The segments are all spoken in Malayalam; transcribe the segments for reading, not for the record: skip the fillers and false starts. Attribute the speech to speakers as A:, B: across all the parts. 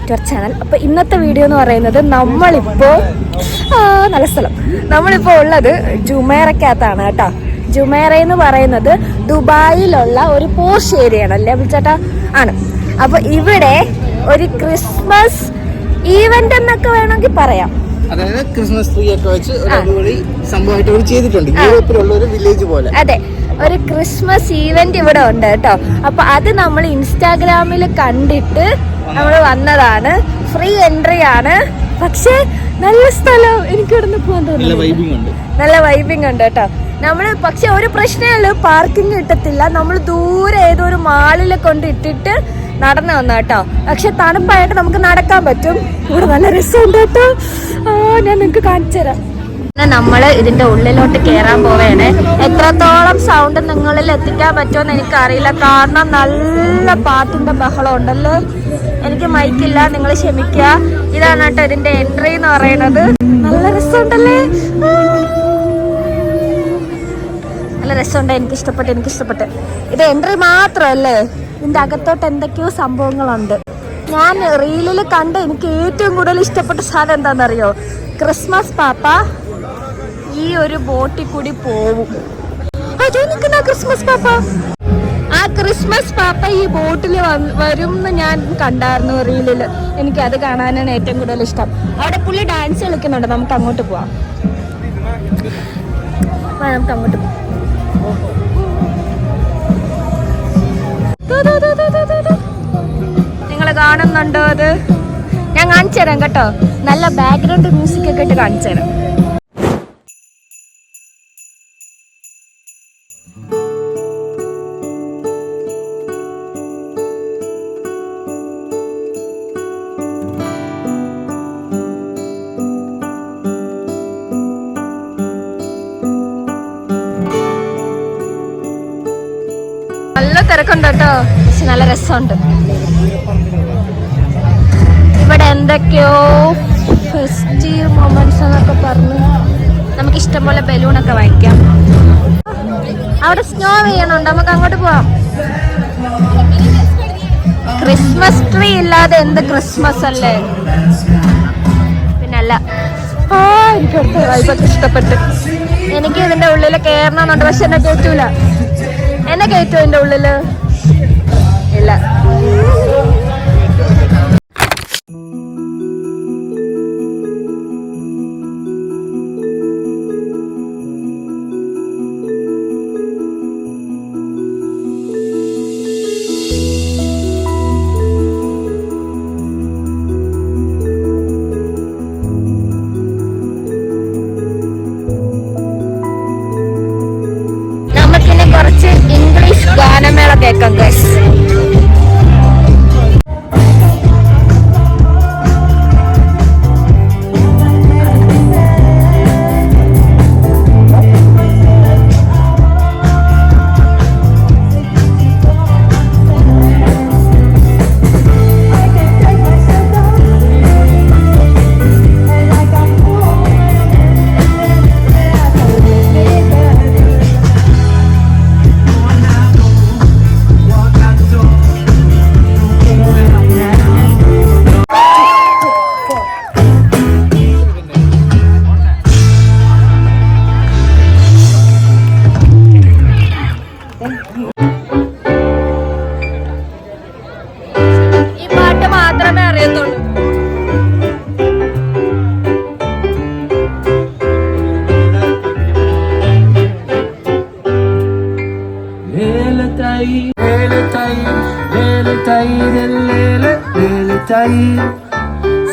A: Back to our channel. അപ്പോൾ ഇന്നത്തെ വീഡിയോ എന്ന് പറയുന്നത് നമ്മളിപ്പോൾ ഉള്ളത് ജുമേറക്കകത്താണ് കേട്ടോ. ജുമേറ എന്ന് പറയുന്നത് ദുബായിലുള്ള ഒരു പോഷ് ഏരിയയാണ് അല്ലേ വിളിച്ചേട്ടാ? ആണ്. അപ്പോൾ ഇവിടെ ഒരു ക്രിസ്മസ് ഈവന്റ് എന്നൊക്കെ വേണമെങ്കിൽ പറയാം.
B: അതായത് ക്രിസ്മസ് ട്രീ ഒക്കെ വെച്ച് ഒരു അടിപൊളി സംഭവമായിട്ട് ഇവിടെ ചെയ്തിട്ടുണ്ട്. യൂറോപ്പിലുള്ള ഒരു വില്ലേജ് പോലെ.
A: അതെ, ഒരു ക്രിസ്മസ് ഈവന്റ് ഇവിടെ ഉണ്ട് കേട്ടോ. അപ്പൊ അത് നമ്മൾ ഇൻസ്റ്റാഗ്രാമിൽ കണ്ടിട്ട് നമ്മൾ വന്നതാണ്. ഫ്രീ എൻട്രി ആണ്, പക്ഷേ നല്ല സ്ഥലം. എനിക്ക് ഇവിടുന്ന് പോകാൻ തോന്നുന്നു. നല്ല വൈബിങ് ഉണ്ട് കേട്ടോ. നമ്മള് പക്ഷെ ഒരു പ്രശ്നമുള്ളൂ, പാർക്കിംഗ് കിട്ടത്തില്ല. നമ്മൾ ദൂരെ ഏതോ ഒരു മാളിൽ കൊണ്ട് ഇട്ടിട്ട് നടന്നു വന്ന കേട്ടോ. പക്ഷെ തണുപ്പായിട്ട് നമുക്ക് നടക്കാൻ പറ്റും. ഇവിടെ നല്ല രസമുണ്ട് കേട്ടോ. ഞാൻ നിങ്ങൾക്ക് കാണിച്ചു തരാം. നമ്മള് ഇതിന്റെ ഉള്ളിലോട്ട് കേറാൻ പോവേണ്. എത്രത്തോളം സൗണ്ട് നിങ്ങളിൽ എത്തിക്കാൻ പറ്റുമെന്ന് എനിക്കറിയില്ല, കാരണം നല്ല പാട്ടിന്റെ ബഹളം ഉണ്ടല്ലോ. എനിക്ക് മൈക്കില്ല, നിങ്ങൾ ക്ഷമിക്കുക. ഇതാണ് കേട്ടോ ഇതിന്റെ എൻട്രി എന്ന് പറയുന്നത്. നല്ല രസമുണ്ടല്ലേ, നല്ല രസമുണ്ട്. എനിക്കിഷ്ടപ്പെട്ട്. ഇത് എൻട്രി മാത്രമല്ലേ, ഇതിന്റെ അകത്തോട്ട് എന്തൊക്കെയോ സംഭവങ്ങളുണ്ട്. ഞാൻ റീലിൽ കണ്ട് എനിക്ക് ഏറ്റവും കൂടുതൽ ഇഷ്ടപ്പെട്ട സാധനം എന്താണെന്നറിയോ? ക്രിസ്മസ് പാപ്പ ഈ ഒരു ബോട്ടിൽ കൂടി പോവും. അതോ നിൽക്കുന്ന ക്രിസ്മസ് പാപ്പ. ആ ക്രിസ്മസ് പാപ്പ ഈ ബോട്ടിൽ വരും എന്ന് ഞാൻ കണ്ടായിരുന്നു റീലില്. എനിക്ക് അത് കാണാനാണ് ഏറ്റവും കൂടുതൽ ഇഷ്ടം. അവിടെ പുള്ളി ഡാൻസ് കളിക്കുന്നുണ്ട്. നമുക്ക് അങ്ങോട്ട് പോവാം. നിങ്ങൾ കാണുന്നുണ്ടോ? അത് ഞാൻ കാണിച്ചു തരാം കേട്ടോ. നല്ല ബാക്ക്ഗ്രൗണ്ട് മ്യൂസിക് ഒക്കെ ഇട്ട് കാണിച്ചു തരാം. നല്ല തിരക്കുണ്ട് കേട്ടോ, പക്ഷെ നല്ല രസമുണ്ട്. ഇവിടെ എന്തൊക്കെയോ ഫെസ്റ്റീവ് മൊമെന്റ്സ് എന്നൊക്കെ പറഞ്ഞ് നമുക്ക് ഇഷ്ടംപോലെ ബലൂണൊക്കെ വാങ്ങിക്കാം. അവിടെ സ്നോ വീണുണ്ട്, നമുക്ക് അങ്ങോട്ട് പോവാം. ക്രിസ്മസ് ട്രീ ഇല്ലാതെ എന്ത് ക്രിസ്മസ് അല്ലേ? പിന്നല്ല. എനിക്ക് വൈബൊക്കെ ഇഷ്ടപ്പെട്ട്. എനിക്ക് ഇതിന്റെ ഉള്ളിൽ കയറണമെന്നുണ്ട്, പക്ഷെ എന്നെ കയറ്റൂല. എന്നെ കയറ്റോ ഇതിന്റെ ഉള്ളില്? ഇല്ല. നമുക്കിനി കുറച്ച് ഇംഗ്ലീഷ് ഗാനമേള കേൾക്കാം ഗൈസ്. ഈ പാട്ട് മാത്രമേ അറിയത്തുള്ളൂ.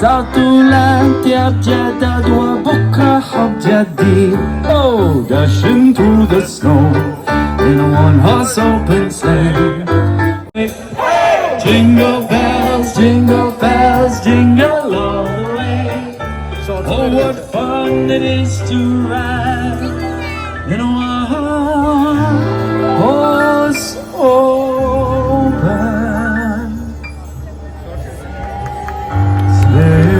C: صوتوا الامتياز جدد وبكره حب جديد. Oh, dashing through the snow in a one-horse open sleigh. Jingle bells, jingle all the way. Oh, what fun it is to ride in a one-horse open sleigh.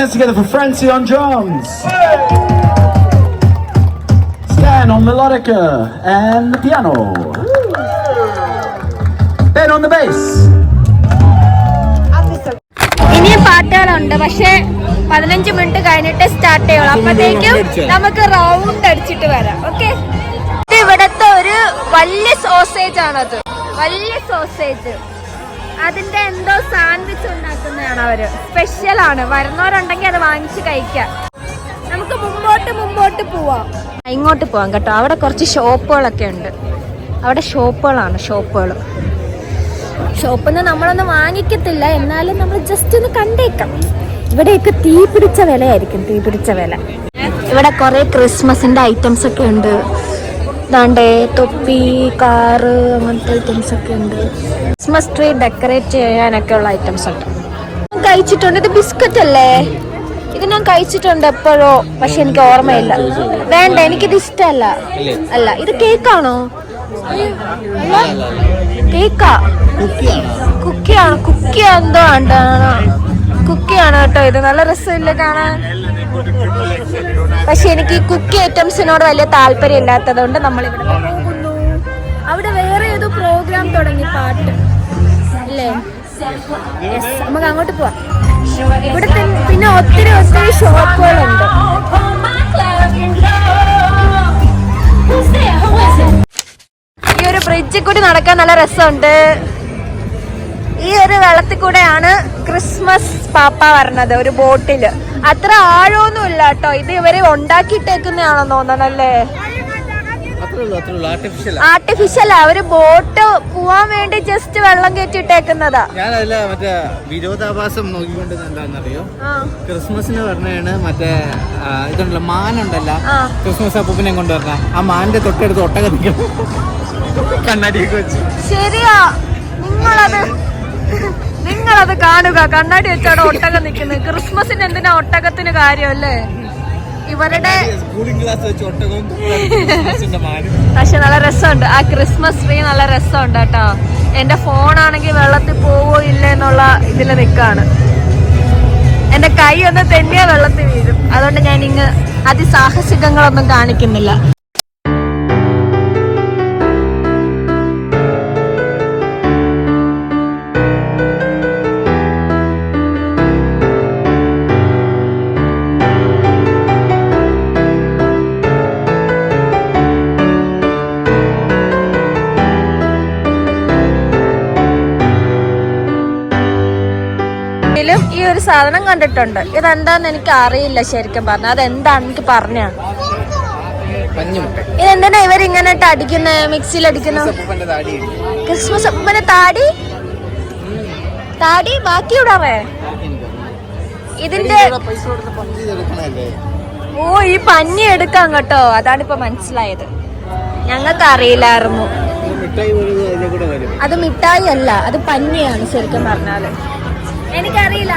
C: hands together for Francie on drums. Stan on melodica and the piano. Ben on the bass.
A: ഇനിയും പാട്ടുകളുണ്ട്, പക്ഷെ 15 മിനിറ്റ് കഴിഞ്ഞിട്ട് സ്റ്റാർട്ട് ചെയ്യുള്ളൂ. അപ്പത്തേക്കും നമുക്ക് റൗണ്ട് അടിച്ചിട്ട് വരാം. ഓക്കെ, ഇവിടത്തെ ഒരു വലിയ സോസേജ് ആണത്, വലിയ സോസേജ്. അതിന്റെ എന്തോ സാൻഡ്വിച്ച് ഉണ്ടാക്കുന്നതാണ് അവര്, സ്പെഷ്യൽ ആണ്. വരുന്നവരുണ്ടെങ്കിൽ അത് വാങ്ങിച്ച് കഴിക്കാം. നമുക്ക് മുമ്പോട്ട് പോവാം. ഇങ്ങോട്ട് പോവാം കേട്ടോ. അവിടെ കുറച്ച് ഷോപ്പുകളൊക്കെ ഉണ്ട്. അവിടെ ഷോപ്പിൽ നിന്ന് നമ്മളൊന്നും വാങ്ങിക്കത്തില്ല, എന്നാലും നമ്മൾ ജസ്റ്റ് ഒന്ന് കണ്ടേക്കാം. ഇവിടെയൊക്കെ തീ പിടിച്ച വിലയായിരിക്കും. ഇവിടെ കുറെ ക്രിസ്മസിന്റെ ഐറ്റംസ് ഒക്കെ ഉണ്ട്. ദാണ്ടേ തൊപ്പി, കാറ്, അങ്ങനത്തെ ഐറ്റംസ് ഒക്കെ ഉണ്ട്. ക്രിസ്മസ് ട്രീ ഡെക്കറേറ്റ് ചെയ്യാനൊക്കെ ഉള്ള ഐറ്റംസ് ഉണ്ട്. കഴിച്ചിട്ടുണ്ട്. ഇത് ബിസ്ക്കറ്റ് അല്ലേ? ഇത് ഞാൻ കഴിച്ചിട്ടുണ്ട് എപ്പോഴോ, പക്ഷെ എനിക്ക് ഓർമ്മയില്ല. വേണ്ട, എനിക്കിത് ഇഷ്ടമല്ല. അല്ല, ഇത് കേക്കാണോ? കേക്കാ? കുക്കിയാ എന്തോ ആണ്. കുക്കിയാണ് കേട്ടോ. ഇത് നല്ല രസമില്ല കാണാൻ. പക്ഷെ എനിക്ക് ഈ കുക്കി ഐറ്റംസിനോട് വലിയ താല്പര്യം ഇല്ലാത്തത് കൊണ്ട് നമ്മൾ ഇവിടെ പോകുന്നു. അവിടെ വേറെ ഏതോ പ്രോഗ്രാം തുടങ്ങി, പാട്ട് അല്ലേ? നമുക്ക് അങ്ങോട്ട് പോവാം. ഇവിടെ പിന്നെ ഒത്തിരി ഷോപ്പുകളുണ്ട്. ഈ ഒരു ബ്രിഡ്ജിൽ കൂടി നടക്കാൻ നല്ല രസമുണ്ട്. ഈ ഒരു വെള്ളത്തിൽ കൂടെയാണ് ക്രിസ്മസ് പാപ്പ വരണത്, ഒരു ബോട്ടില്. അത്ര ആഴമൊന്നും ഇല്ല കേട്ടോ. ഇത് ഇവര് ഉണ്ടാക്കിയിട്ടേക്കുന്നതാണെന്ന് തോന്നണല്ലേ? ആർട്ടിഫിഷ്യലാ. അവര് ബോട്ട് പോവാൻ വേണ്ടി ജസ്റ്റ് വെള്ളം കയറ്റിട്ടേക്കുന്നതാ.
B: ഞാനല്ല മറ്റേ വിരോധാഭാസം നോക്കിക്കൊണ്ട് എന്താണെന്നറിയോ, ക്രിസ്മസിന് പറഞ്ഞാണ് മറ്റേ ഇതുണ്ടല്ലോ, മാനുണ്ടല്ലോ, ക്രിസ്മസ് അപ്പൂപ്പിനെ കൊണ്ടുവരണ ആ മാനിന്റെ തൊട്ടടുത്ത് ഒട്ടകം നിൽക്കും, കണ്ണാടിയൊക്കെ വെച്ച്.
A: ശരിയാ, നിങ്ങളത് കാണുക. കണ്ണാടി വെച്ചാണ് ഒട്ടകം നിൽക്കുന്നത്. ക്രിസ്മസിന് എന്തിനാ ഒട്ടകത്തിന് കാര്യമല്ലേ? ഇവരുടെ പക്ഷെ നല്ല രസമുണ്ട്. ആ ക്രിസ്മസ് ട്രീ നല്ല രസമുണ്ട് കേട്ടോ. എന്റെ ഫോണാണെങ്കിൽ വെള്ളത്തിൽ പോവോ ഇല്ല എന്നുള്ള ഇതില് നിക്കാണ്. എന്റെ കൈ ഒന്ന് തെന്നിയാ വെള്ളത്തിൽ വീഴും. അതുകൊണ്ട് ഞാൻ ഇങ്ങ് അതിസാഹസികങ്ങളൊന്നും കാണിക്കുന്നില്ല. ഈ ഒരു സാധനം കണ്ടിട്ടുണ്ട്. ഇതെന്താന്ന് എനിക്ക് അറിയില്ല ശരിക്കും പറഞ്ഞ. അതെന്താന്ന് എനിക്ക് പറഞ്ഞാണ്. ഇതെന്തിനാ ഇവരിങ്ങനെ അടിക്കുന്നത്, മിക്സിയിൽ അടിക്കുന്നു? ക്രിസ്മസ് അപ്പൂപ്പന്റെ താടി ബാക്കി ഇടാവേ. ഇതിന്റെ ഈ പഞ്ഞി എടുക്കാം കേട്ടോ. അതാണിപ്പോ മനസ്സിലായത്. ഞങ്ങൾക്ക് അറിയില്ലായിരുന്നു. അത് മിഠായി അല്ല, അത് പഞ്ഞിയാണ് ശരിക്കും പറഞ്ഞാല്. എനിക്കറിയില്ല,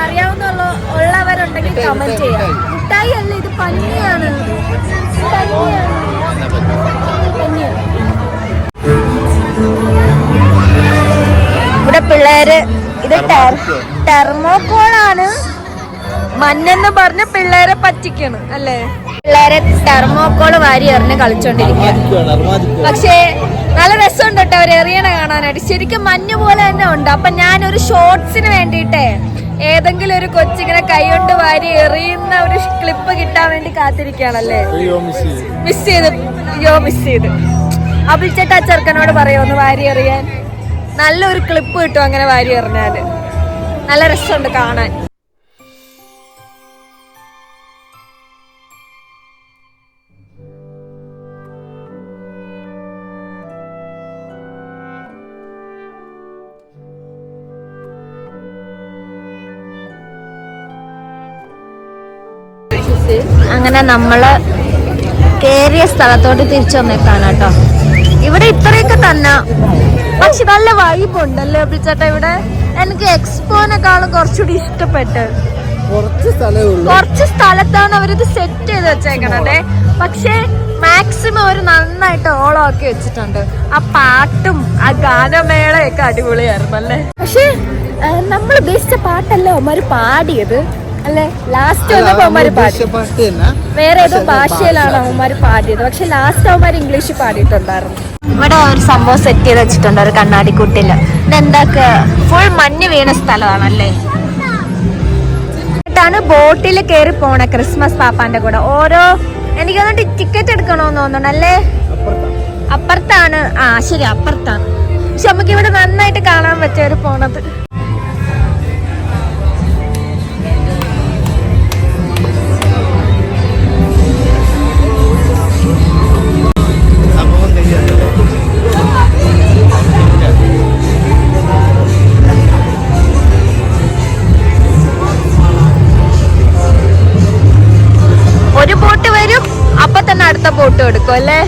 A: ഉള്ളവരുണ്ടെങ്കിൽ കമന്റ് ചെയ്യാം. മിഠായി അല്ല, ഇത് പഞ്ഞിയാണ്. ഇവിടെ പിള്ളേര് ഇത് ടെർമോക്കോളാണ്. മഞ്ഞെന്ന് പറഞ്ഞ പിള്ളേരെ പറ്റിക്കണം അല്ലേ? പിള്ളേരെ ടെർമോക്കോള് വാരി എറിഞ്ഞ് കളിച്ചോണ്ടിരിക്കുക. പക്ഷേ നല്ല രസമുണ്ട് കേട്ടോ അവർ എറിയണ കാണാനായിട്ട്. ശരിക്കും മഞ്ഞ് പോലെ തന്നെ ഉണ്ട്. അപ്പൊ ഞാനൊരു ഷോർട്സിന് വേണ്ടിയിട്ടേ ഏതെങ്കിലും ഒരു കൊച്ചിങ്ങനെ കൈകൊണ്ട് വാരി എറിയുന്ന ഒരു ക്ലിപ്പ് കിട്ടാൻ വേണ്ടി കാത്തിരിക്കുകയാണല്ലേ. മിസ് ചെയ്ത് അബിൽ ചേട്ടാ ചെറുക്കനോട് പറയുമോ വാരി എറിയാൻ? നല്ലൊരു ക്ലിപ്പ് കിട്ടും അങ്ങനെ വാരി എറിഞ്ഞാല്. നല്ല രസമുണ്ട് കാണാൻ. അങ്ങനെ നമ്മള് കേറിയ സ്ഥലത്തോട്ട് തിരിച്ചു വന്നേക്കാണ് കേട്ടോ. ഇവിടെ ഇത്രയൊക്കെ തന്നെ, പക്ഷെ നല്ല വൈബുണ്ടല്ലേ ചേട്ടാ ഇവിടെ. എനിക്ക് എക്സ്പോനെക്കാളും കുറച്ചുകൂടി ഇഷ്ടപ്പെട്ട്. കുറച്ച് സ്ഥലത്താണ് അവരിത് സെറ്റ് ചെയ്ത് വെച്ചേക്കണേ. പക്ഷെ മാക്സിമം അവർ നന്നായിട്ട് ഓളമാക്കി വെച്ചിട്ടുണ്ട്. ആ പാട്ടും ആ ഗാനമേളയൊക്കെ അടിപൊളിയായിരുന്നു അല്ലേ. പക്ഷെ നമ്മൾ ഉദ്ദേശിച്ച പാട്ടല്ല അവന്മാര് പാടിയത്. അല്ലെ ലാസ്റ്റ് വന്നപ്പോ അവന്മാര് പാടി
B: പാട്ട് തന്നെ.
A: വേറെ ഏതോ ഭാഷയിലാണ് അവന്മാര് പാടിയത്. പക്ഷെ ലാസ്റ്റ് അവന്മാര് ഇംഗ്ലീഷ് പാടിയിട്ടുണ്ടായിരുന്നു. ഇവിടെ ഒരു സംഭവം സെറ്റ് ചെയ്ത് വെച്ചിട്ടുണ്ട് ഒരു കണ്ണാടിക്കുട്ടില്. ഇതെന്താക്ക ഫുൾ മഞ്ഞ് വീണ സ്ഥലമാണല്ലേ. ാണ് ബോട്ടിൽ കയറി പോണ ക്രിസ്മസ് പാപ്പാന്റെ കൂടെ. ഓരോ എനിക്ക് തോന്നിട്ട് ടിക്കറ്റ് എടുക്കണോന്ന് തോന്നണം അല്ലേ. അപ്പുറത്താണ്. ആ ശരി അപ്പുറത്താണ്. പക്ഷെ നമുക്ക് ഇവിടെ നന്നായിട്ട് കാണാൻ പറ്റിയവര് പോണത്. ഒരു ബോട്ട് വരും അപ്പൊ തന്നെ അടുത്ത ബോട്ട് എടുക്കും അല്ലേ.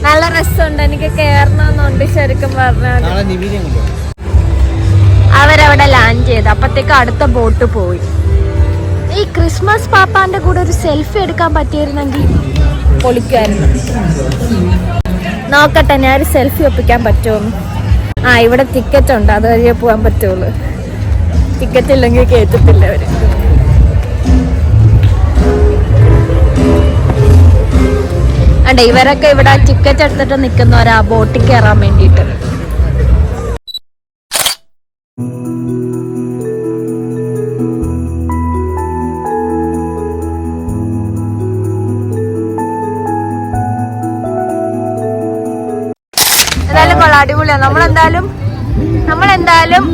A: നല്ല രസമുണ്ട്. എനിക്ക് കേറണമെന്നുണ്ട് ശരിക്കും പറഞ്ഞാൽ.
B: നാളെ നിവിനെയും കൊണ്ടുപോകും.
A: അവരവിടെ ലാൻഡ് ചെയ്ത് അപ്പത്തേക്ക് അടുത്ത ബോട്ട് പോയി. ഈ ക്രിസ്മസ് പാപ്പാന്റെ കൂടെ ഒരു സെൽഫി എടുക്കാൻ പറ്റിയിരുന്നെങ്കിൽ പൊളിക്കുമായിരുന്നു. നോക്കട്ടെ ഞാൻ ഒരു സെൽഫി ഒപ്പിക്കാൻ പറ്റുമെന്ന്. ആ ഇവിടെ ടിക്കറ്റ് ഉണ്ട്, അത് വഴിയേ പോകാൻ പറ്റുള്ളൂ. ടിക്കറ്റ് ഇല്ലെങ്കിൽ കേറ്റത്തില്ല അവര്. അതെ ഇവരൊക്കെ ഇവിടെ ടിക്കറ്റ് എടുത്തിട്ട് നിൽക്കുന്നവരാ ബോട്ടിൽ കയറാൻ വേണ്ടിയിട്ട്. എന്തായാലും കൊള്ളാം, അടിപൊളിയാണ്. നമ്മളെന്തായാലും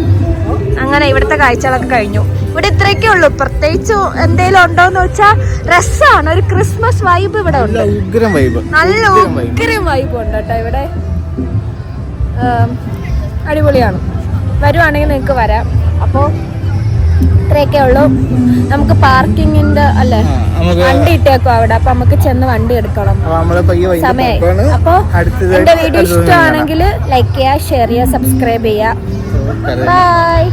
A: അങ്ങനെ ഇവിടുത്തെ കാഴ്ചകളൊക്കെ കഴിഞ്ഞു. ഇവിടെ ഇത്രയൊക്കെ ഉള്ളൂ. പ്രത്യേകിച്ച് എന്തേലും ഉണ്ടോന്ന് വെച്ചാൽ രസമാണ്. ഒരു ക്രിസ്മസ് വൈബ് ഇവിടെ ഉണ്ട്. നല്ല ഉഗ്രം വൈബ് ഉണ്ട് കേട്ടോ ഇവിടെ. അടിപൊളിയാണ്. വരുവാണെങ്കിൽ നിങ്ങൾക്ക് വരാം. അപ്പോൾ ഇത്രയൊക്കെ ഉള്ളൂ. നമുക്ക് പാർക്കിങ്ങിന്റെ അല്ലേ വണ്ടി ഇട്ടേക്കോ അവിടെ. അപ്പൊ നമുക്ക് ചെന്ന് വണ്ടി എടുക്കണം. സമയമായി. അപ്പൊ എന്റെ വീഡിയോ ഇഷ്ടമാണെങ്കിൽ ലൈക്ക് ചെയ്യുക, ഷെയർ ചെയ്യുക, സബ്സ്ക്രൈബ് ചെയ്യുക. ബൈ.